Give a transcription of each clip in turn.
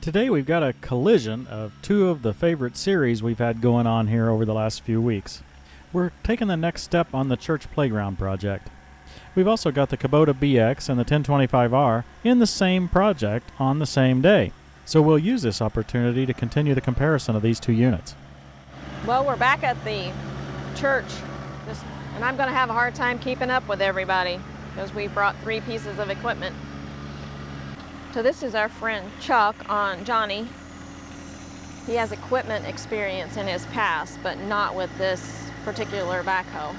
Today we've got a collision of two of the favorite series we've had going on here over the last few weeks. We're taking the next step on the church playground project. We've also got the Kubota BX and the 1025R in the same project on the same day. So we'll use this opportunity to continue the comparison of these two units. Well, we're back at the church, and I'm going to have a hard time keeping up with everybody because we brought 3 pieces of equipment. So this is our friend Chuck on Johnny. He has equipment experience in his past, but not with this particular backhoe.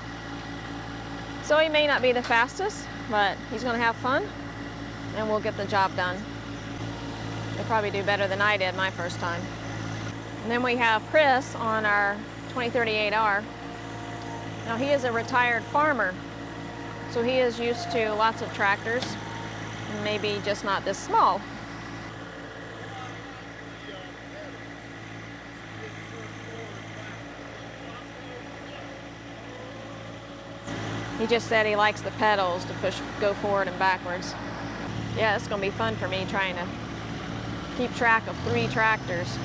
So he may not be the fastest, but he's going to have fun, and we'll get the job done. He'll probably do better than I did my first time. And then we have Chris on our 2038R. Now he is a retired farmer, so he is used to lots of tractors, and maybe just not this small. He just said he likes the pedals to go forward and backwards. Yeah, it's going to be fun for me trying to keep track of 3 tractors.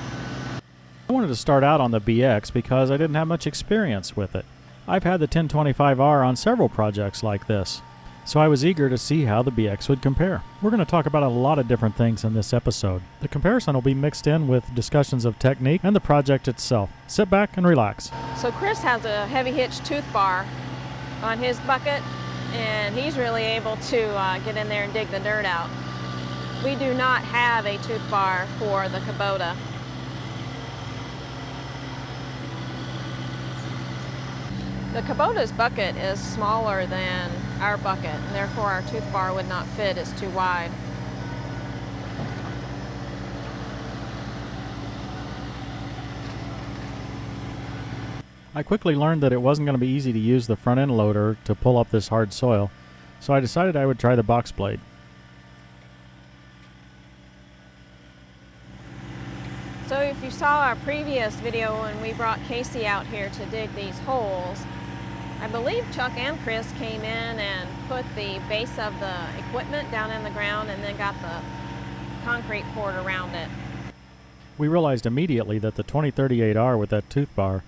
I wanted to start out on the BX because I didn't have much experience with it. I've had the 1025R on several projects like this, so I was eager to see how the BX would compare. We're going to talk about a lot of different things in this episode. The comparison will be mixed in with discussions of technique and the project itself. Sit back and relax. So Chris has a heavy hitch tooth bar on his bucket, and he's really able to get in there and dig the dirt out. We do not have a tooth bar for the Kubota. The Kubota's bucket is smaller than our bucket, and therefore our tooth bar would not fit, it's too wide. I quickly learned that it wasn't going to be easy to use the front end loader to pull up this hard soil, so I decided I would try the box blade. So if you saw our previous video when we brought Casey out here to dig these holes, I believe Chuck and Chris came in and put the base of the equipment down in the ground and then got the concrete poured around it. We realized immediately that the 2038R with that tooth bar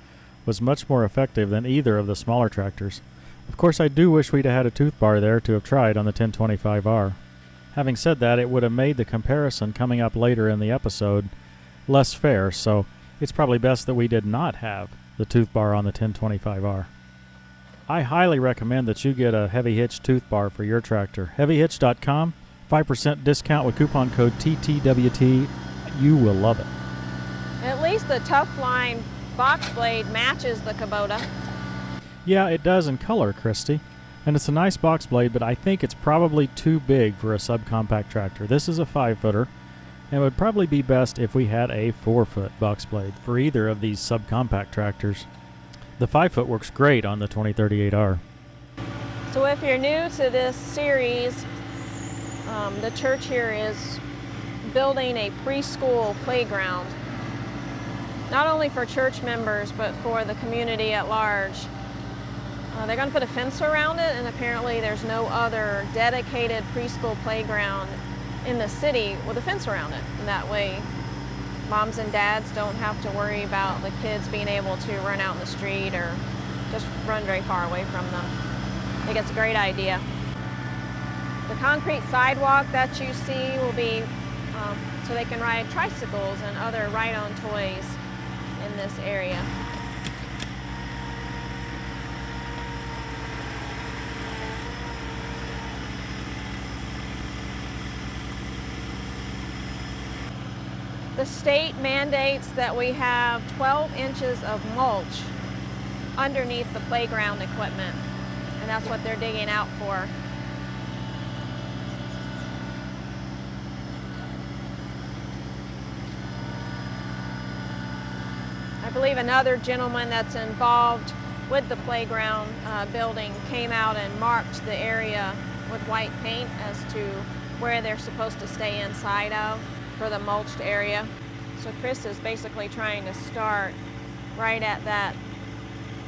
was much more effective than either of the smaller tractors. Of course, I do wish we'd had a tooth bar there to have tried on the 1025R. Having said that, it would have made the comparison coming up later in the episode less fair, so it's probably best that we did not have the tooth bar on the 1025R. I highly recommend that you get a heavy hitch tooth bar for your tractor. HeavyHitch.com, 5% discount with coupon code TTWT. You will love it. At least the Tough Line box blade matches the Kubota. Yeah, it does in color, Christy. And it's a nice box blade, but I think it's probably too big for a subcompact tractor. This is a 5-footer, and it would probably be best if we had a 4-foot box blade for either of these subcompact tractors. The 5-foot works great on the 2038R. So if you're new to this series, the church here is building a preschool playground, not only for church members, but for the community at large. They're going to put a fence around it, and apparently there's no other dedicated preschool playground in the city with a fence around it. And that way, moms and dads don't have to worry about the kids being able to run out in the street or just run very far away from them. I think it's a great idea. The concrete sidewalk that you see will be so they can ride tricycles and other ride-on toys in this area. The state mandates that we have 12 inches of mulch underneath the playground equipment, and that's what they're digging out for. I believe another gentleman that's involved with the playground building came out and marked the area with white paint as to where they're supposed to stay inside of for the mulched area. So Chris is basically trying to start right at that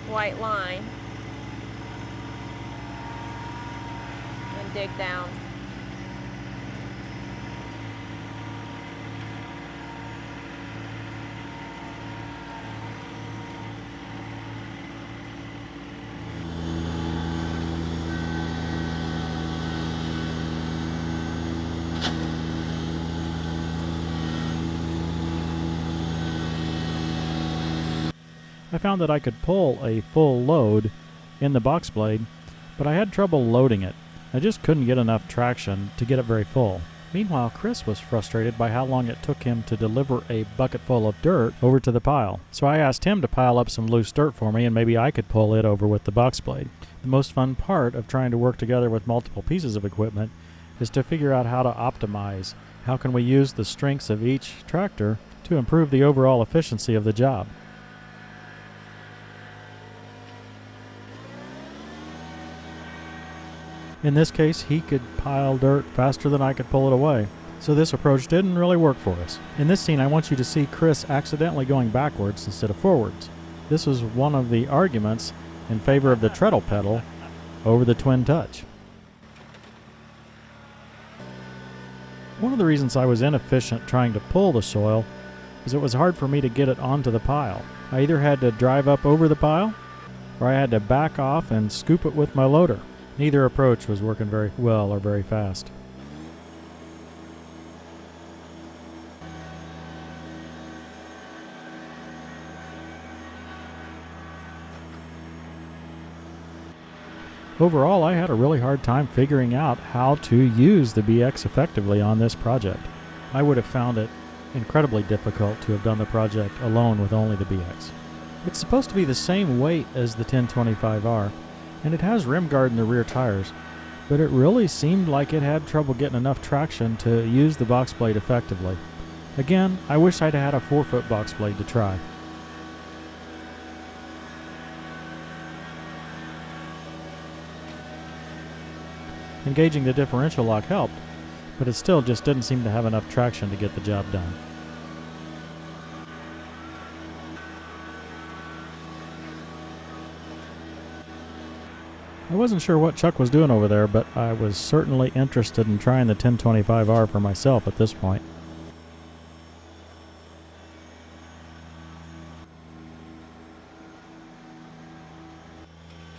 white line and dig down. I found that I could pull a full load in the box blade, but I had trouble loading it. I just couldn't get enough traction to get it very full. Meanwhile, Chris was frustrated by how long it took him to deliver a bucket full of dirt over to the pile. So I asked him to pile up some loose dirt for me, and maybe I could pull it over with the box blade. The most fun part of trying to work together with multiple pieces of equipment is to figure out how to optimize. How can we use the strengths of each tractor to improve the overall efficiency of the job? In this case, he could pile dirt faster than I could pull it away, so this approach didn't really work for us. In this scene, I want you to see Chris accidentally going backwards instead of forwards. This was one of the arguments in favor of the treadle pedal over the twin touch. One of the reasons I was inefficient trying to pull the soil is it was hard for me to get it onto the pile. I either had to drive up over the pile, or I had to back off and scoop it with my loader. Neither approach was working very well or very fast. Overall, I had a really hard time figuring out how to use the BX effectively on this project. I would have found it incredibly difficult to have done the project alone with only the BX. It's supposed to be the same weight as the 1025R, and it has rim guard in the rear tires, but it really seemed like it had trouble getting enough traction to use the box blade effectively. Again, I wish I'd had a 4-foot box blade to try. Engaging the differential lock helped, but it still just didn't seem to have enough traction to get the job done. I wasn't sure what Chuck was doing over there, but I was certainly interested in trying the 1025R for myself at this point.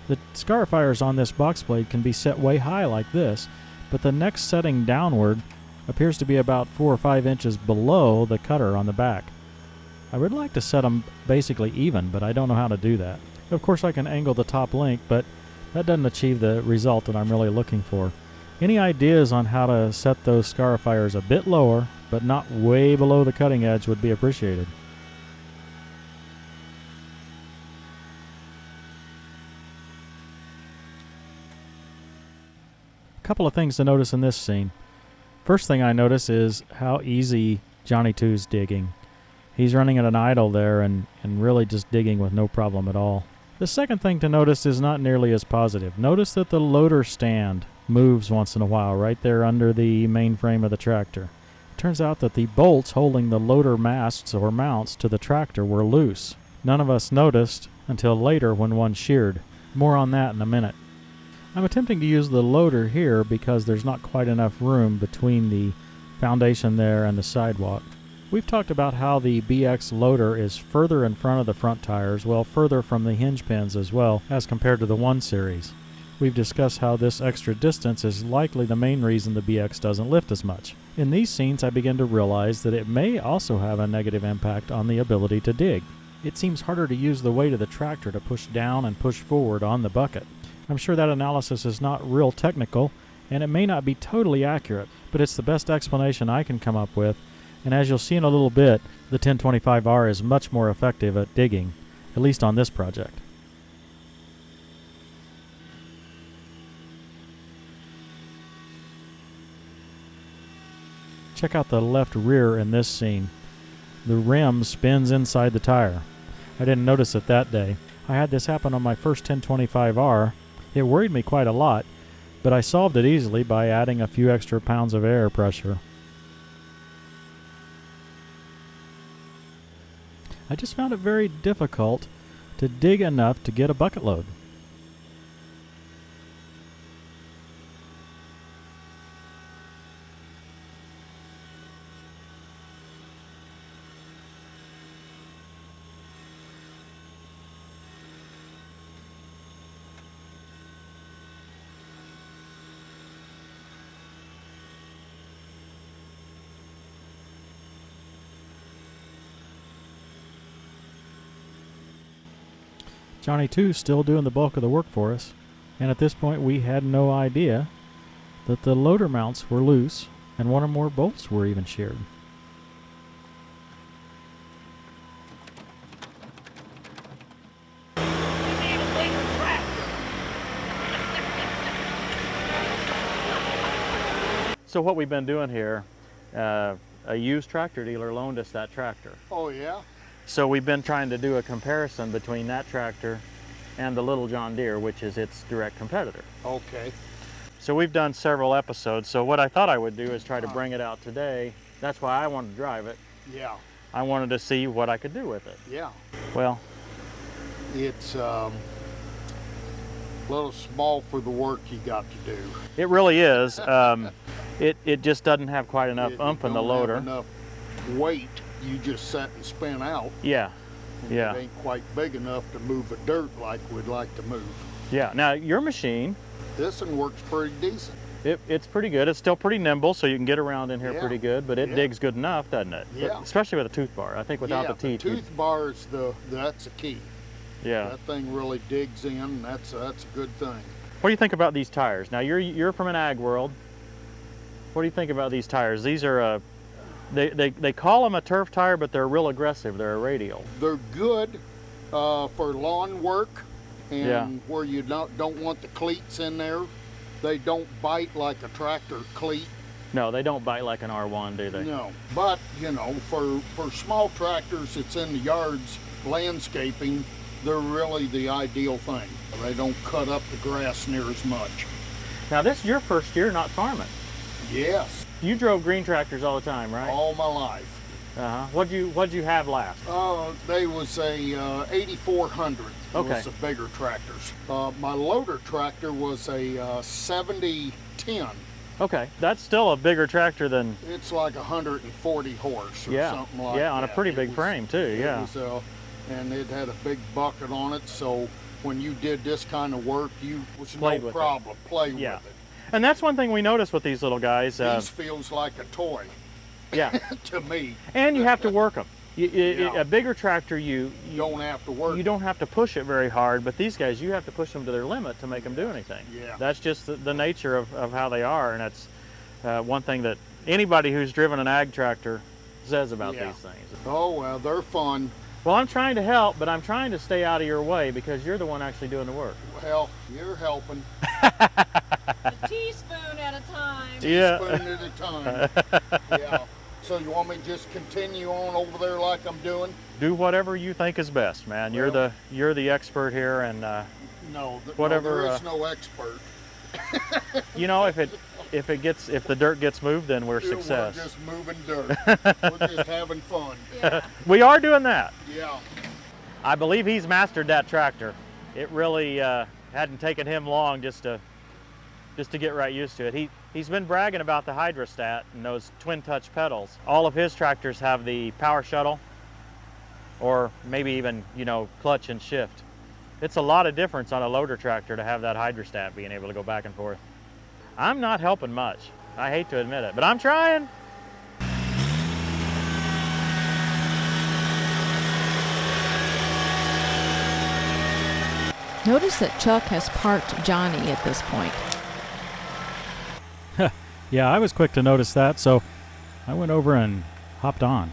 The scarifiers on this box blade can be set way high like this, but the next setting downward appears to be about 4 or 5 inches below the cutter on the back. I would like to set them basically even, but I don't know how to do that. Of course I can angle the top link, but that doesn't achieve the result that I'm really looking for. Any ideas on how to set those scarifiers a bit lower, but not way below the cutting edge would be appreciated. A couple of things to notice in this scene. First thing I notice is how easy Johnny Two's digging. He's running at an idle there and really just digging with no problem at all. The second thing to notice is not nearly as positive. Notice that the loader stand moves once in a while right there under the main frame of the tractor. It turns out that the bolts holding the loader masts or mounts to the tractor were loose. None of us noticed until later when one sheared. More on that in a minute. I'm attempting to use the loader here because there's not quite enough room between the foundation there and the sidewalk. We've talked about how the BX loader is further in front of the front tires, well further from the hinge pins as well as compared to the 1 Series. We've discussed how this extra distance is likely the main reason the BX doesn't lift as much. In these scenes I begin to realize that it may also have a negative impact on the ability to dig. It seems harder to use the weight of the tractor to push down and push forward on the bucket. I'm sure that analysis is not real technical and it may not be totally accurate, but it's the best explanation I can come up with. And as you'll see in a little bit, the 1025R is much more effective at digging, at least on this project. Check out the left rear in this scene. The rim spins inside the tire. I didn't notice it that day. I had this happen on my first 1025R. It worried me quite a lot, but I solved it easily by adding a few extra pounds of air pressure. I just found it very difficult to dig enough to get a bucket load. Johnny 2's still doing the bulk of the work for us, and at this point we had no idea that the loader mounts were loose and one or more bolts were even sheared. So what we've been doing here, a used tractor dealer loaned us that tractor. Oh, yeah? So we've been trying to do a comparison between that tractor and the little John Deere, which is its direct competitor. Okay. So we've done several episodes. So what I thought I would do is try to bring it out today. That's why I wanted to drive it. Yeah. I wanted to see what I could do with it. Yeah. Well, It's a little small for the work you got to do. it really is. It just doesn't have quite enough It oomph in the don't loader. have enough weight. You just set and spin out. Yeah, And yeah, It ain't quite big enough to move the dirt like we'd like to move. yeah. Now your machine, This one works pretty decent. it's pretty good. It's still pretty nimble, so you can get around in here Yeah. pretty good. But it Yeah. digs good enough, doesn't it? Yeah. Especially with a tooth bar. I think without Yeah, the teeth. tooth bar is that's the key. Yeah. That thing really digs in. That's a good thing. What do you think about these tires? Now you're from an ag world. What do you think about these tires? These are they call them a turf tire, but they're real aggressive. They're a radial. They're good for lawn work and Yeah. where you don't want the cleats in there. They don't bite like a tractor cleat. No, they don't bite like an R1, do they? No, but you know, for small tractors that's in the yards landscaping, they're really the ideal thing. They don't cut up the grass near as much. Now this is your first year not farming. Yes, You drove green tractors all the time, right? all my life. Uh-huh. What'd you have last? They was a 8400. Okay. Was the bigger tractors. My loader tractor was a 7010. Okay, that's still a bigger tractor than. It's like 140 horse or Yeah, something like that. yeah, on a pretty big frame too. It Yeah. was, and it had a big bucket on it, so when you did this kind of work, you was Played no with it. problem. Play Yeah. with it. And that's one thing we notice with these little guys. These feels like a toy Yeah, to me. and you have to work them. Yeah. A bigger tractor, you Don't have to work. you don't have to push it very hard, but these guys, you have to push them to their limit to make them do anything. Yeah. That's just the nature of how they are, and that's one thing that anybody who's driven an ag tractor says about Yeah. these things. Oh well, they're fun. Well, I'm trying to help, but I'm trying to stay out of your way because you're the one actually doing the work. Well, you're helping. A teaspoon at a time. Yeah. Spoon at a time. Yeah. So you want me to just continue on over there like I'm doing? Do whatever you think is best, man. Well- You're the expert here, and No, Whatever, no, there is no expert. you know if the dirt gets moved, then we're success. We're just moving dirt. We're just having fun. Yeah. We are doing that. Yeah. I believe he's mastered that tractor. It really hadn't taken him long just to get right used to it. He's been bragging about the hydrostat and those twin touch pedals. All of his tractors have the power shuttle, or maybe even, clutch and shift. It's a lot of difference on a loader tractor to have that hydrostat being able to go back and forth. I'm not helping much. I hate to admit it, but I'm trying. Notice that Chuck has parked Johnny at this point. Yeah, I was quick to notice that, so I went over and hopped on.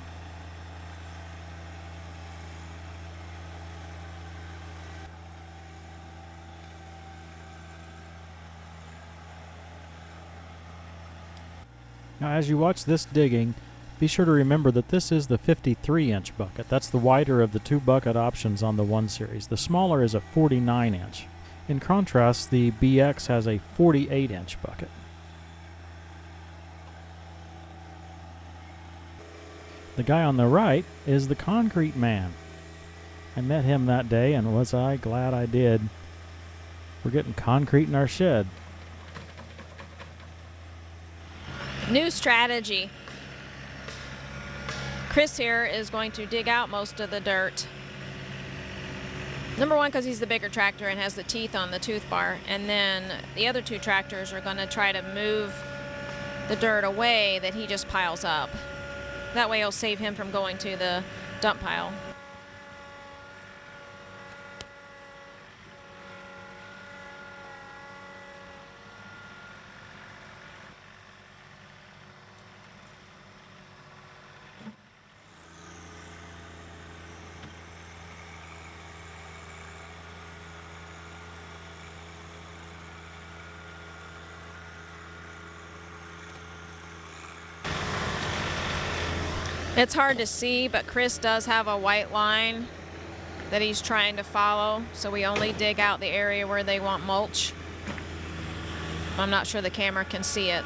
Now, as you watch this digging, be sure to remember that this is the 53-inch bucket. That's the wider of the two bucket options on the 1 Series. The smaller is a 49-inch. In contrast, the BX has a 48-inch bucket. The guy on the right is the concrete man. I met him that day, and was I glad I did. We're getting concrete in our shed. New strategy. Chris here is going to dig out most of the dirt. Number one, because he's the bigger tractor and has the teeth on the tooth bar. And then the other two tractors are going to try to move the dirt away that he just piles up. That way it'll save him from going to the dump pile. It's hard to see, but Chris does have a white line that he's trying to follow, so we only dig out the area where they want mulch. I'm not sure the camera can see it.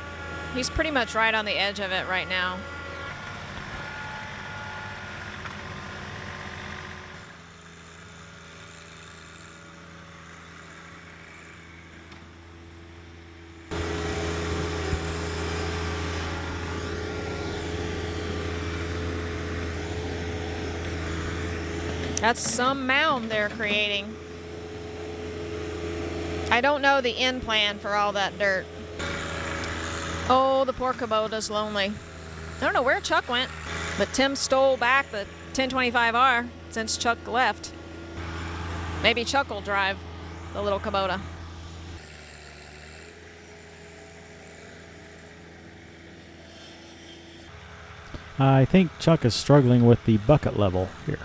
He's pretty much right on the edge of it right now. That's some mound they're creating. I don't know the end plan for all that dirt. Oh, the poor Kubota's lonely. I don't know where Chuck went, but Tim stole back the 1025R since Chuck left. Maybe Chuck will drive the little Kubota. I think Chuck is struggling with the bucket level here.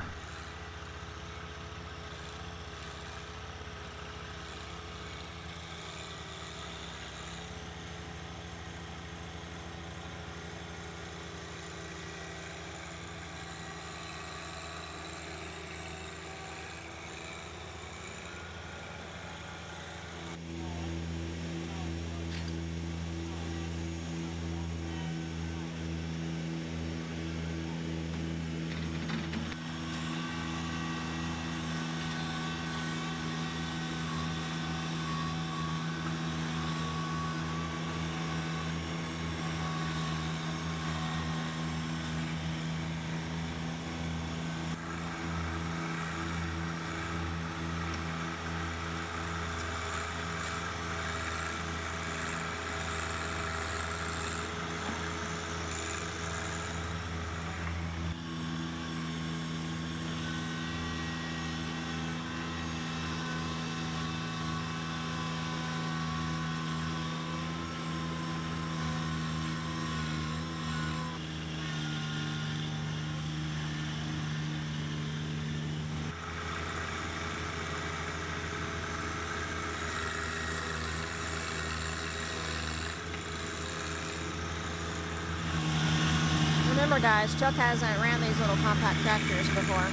Remember guys, Chuck hasn't ran these little compact tractors before.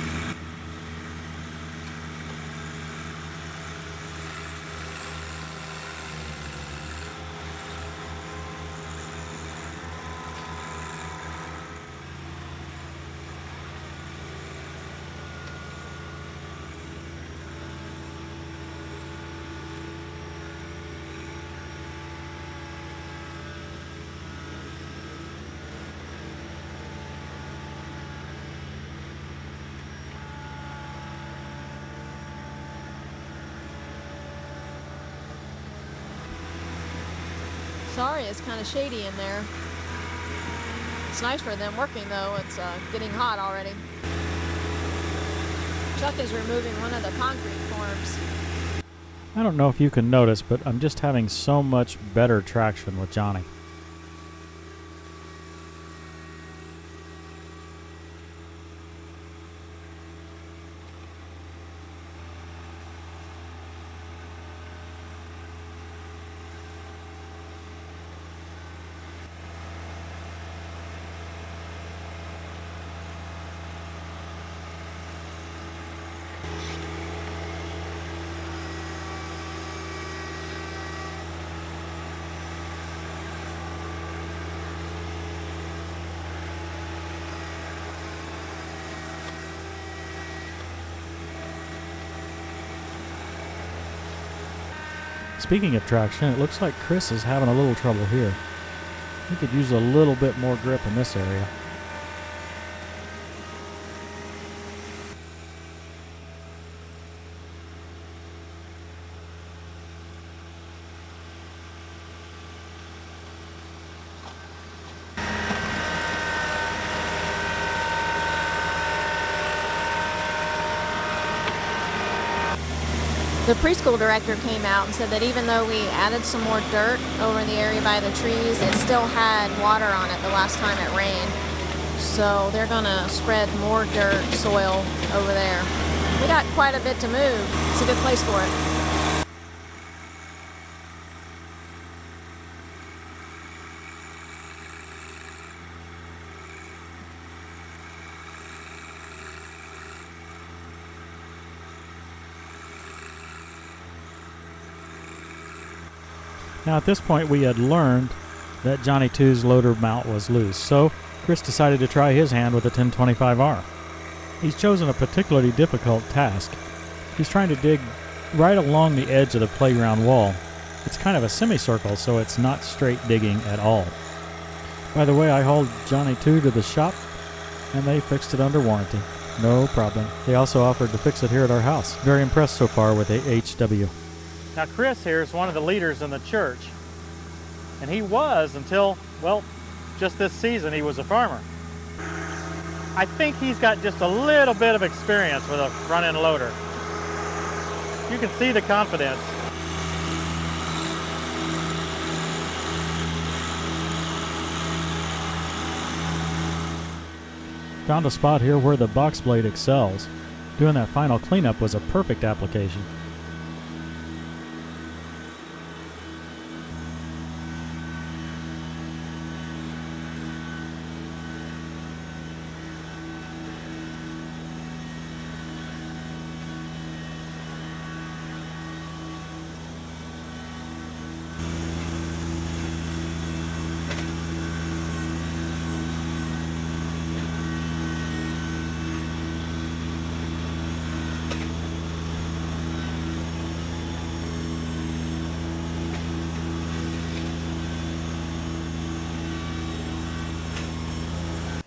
Sorry, it's kind of shady in there. It's nice for them working though. It's getting hot already. Chuck is removing one of the concrete forms. I don't know if you can notice, but I'm just having so much better traction with Johnny. Speaking of traction, it looks like Chris is having a little trouble here. He could use a little bit more grip in this area. The preschool director came out and said that even though we added some more dirt over in the area by the trees, it still had water on it the last time it rained. So they're gonna spread more dirt, soil over there. We got quite a bit to move. It's a good place for it. Now at this point we had learned that Johnny 2's loader mount was loose, so Chris decided to try his hand with the 1025R. He's chosen a particularly difficult task. He's trying to dig right along the edge of the playground wall. It's kind of a semicircle, so it's not straight digging at all. By the way, I hauled Johnny 2 to the shop, and they fixed it under warranty. No problem. They also offered to fix it here at our house. Very impressed so far with the HW. Now Chris here is one of the leaders in the church, and he was until, well, just this season he was a farmer. I think he's got just a little bit of experience with a front-end loader. You can see the confidence. Found a spot here where the box blade excels. Doing that final cleanup was a perfect application.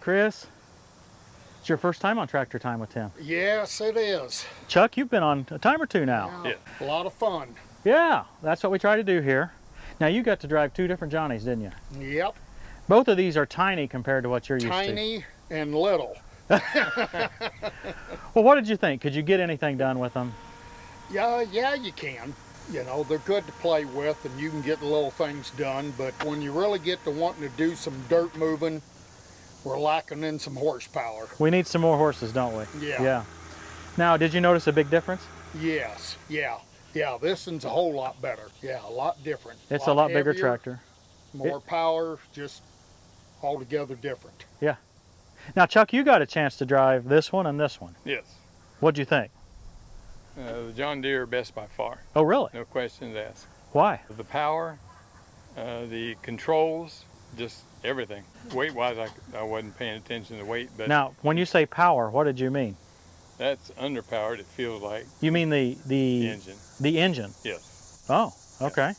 Chris, it's your first time on Tractor Time with Tim. Yes, it is. Chuck, you've been on a time or two now. Yeah, a lot of fun. Yeah, that's what we try to do here. Now you got to drive 2 different Johnnies, didn't you? Yep. Both of these are tiny compared to what you're used to. Tiny and little. Well, what did you think? Could you get anything done with them? Yeah, you can. You know, they're good to play with and you can get little things done, but when you really get to wanting to do some dirt moving, we're lacking in some horsepower. We need some more horses, don't we? Yeah. Yeah. Now, did you notice a big difference? Yes, yeah. Yeah, this one's a whole lot better. Yeah, a lot different. It's a lot bigger heavier, tractor. More power, just altogether different. Yeah. Now, Chuck, you got a chance to drive this one and this one. Yes. What'd you think? The John Deere best by far. Oh, really? No questions asked. Why? The power, the controls, just everything. Weight-wise, I wasn't paying attention to weight, but Now, when you say power, what did you mean? that's underpowered, it feels like. You mean the Engine. The engine? Yes. Oh, okay.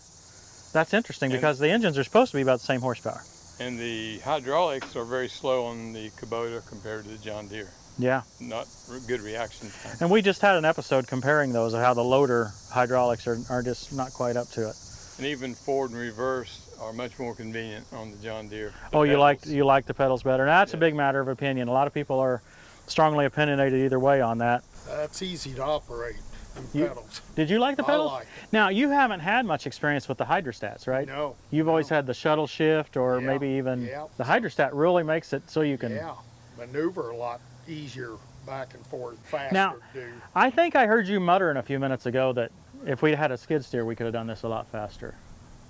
That's interesting because the engines are supposed to be about the same horsepower. And the hydraulics are very slow on the Kubota compared to the John Deere. Yeah. Not good reaction time. And we just had an episode comparing those of how the loader hydraulics are just not quite up to it. And even forward and reverse are much more convenient on the John Deere. The Oh, you pedals. like the pedals better? Now, that's a Yeah. big matter of opinion. A lot of people are strongly opinionated either way on that. That's easy to operate, them You- pedals. Did you like the pedals? I like Now, you haven't had much experience with the hydrostats, right? No. You've always had the shuttle shift or Yeah, maybe even yeah. the hydrostat really makes it so you can. Yeah, maneuver a lot easier back and forth, faster Now, to do. I think I heard you muttering a few minutes ago that if we had a skid steer, we could have done this a lot faster.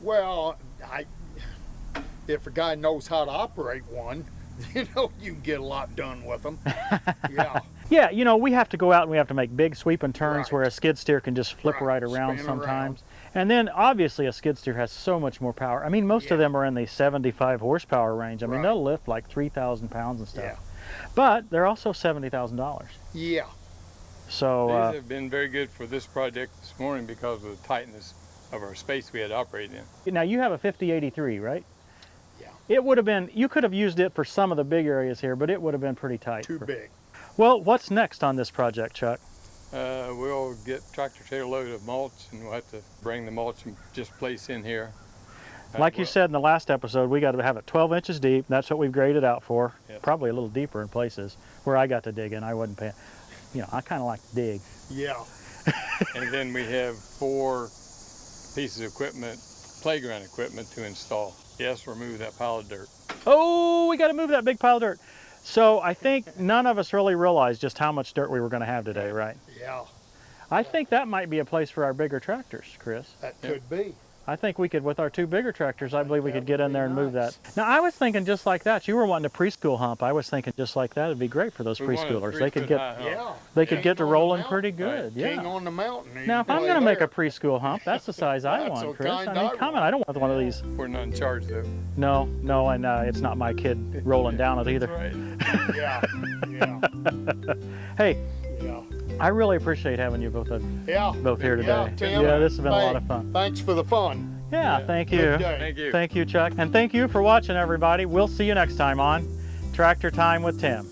Well, if a guy knows how to operate one, you know, you can get a lot done with them. Yeah. Yeah, you know, we have to go out and we have to make big sweeping turns Right. where a skid steer can just flip right, Right, around spin sometimes. And then obviously a skid steer has so much more power. I mean, most of Yeah. them are in the 75 horsepower range. I mean, Right. they'll lift like 3,000 pounds and stuff. Yeah. But they're also $70,000. Yeah. So, These have been very good for this project this morning because of the tightness of our space we had to operate in. now you have a 5083, right? Yeah. It would have been, you could have used it for some of the big areas here, but it would have been pretty tight. Too big. Well, what's next on this project, Chuck? We'll get tractor trailer load of mulch and we'll have to bring the mulch and just place in here. Like you said in the last episode, we got to have it 12 inches deep. That's what we've graded out for. Yes. Probably a little deeper in places where I got to dig in. I wasn't paying, you know, I kind of like to dig. Yeah. And then we have 4 pieces of equipment, playground equipment to install. Yes, remove that pile of dirt. Oh, we got to move that big pile of dirt. So I think none of us really realized just how much dirt we were going to have today, right? Yeah. I think that might be a place for our bigger tractors, Chris. That Yeah. could be. I think we could, with our 2 bigger tractors, I believe we could get in there and move that. Now, I was thinking just like that. You were wanting a preschool hump. I was thinking just like that. It'd be great for those preschoolers. They could get, they could get to rolling pretty good. Yeah. King on the mountain. Now, if I'm going to make a preschool hump, that's the size I want, Chris. I mean, come on. I don't want one of these. We're not in charge though. No, no, and it's not my kid rolling down it either. Right. Yeah, yeah. Hey, Yeah. I really appreciate having you both here today. Yeah, Tim, yeah, this has been a lot of fun. Thanks for the fun. Yeah, thank you. Good day. Thank you. Thank you, Chuck. And thank you for watching, everybody. We'll see you next time on Tractor Time with Tim.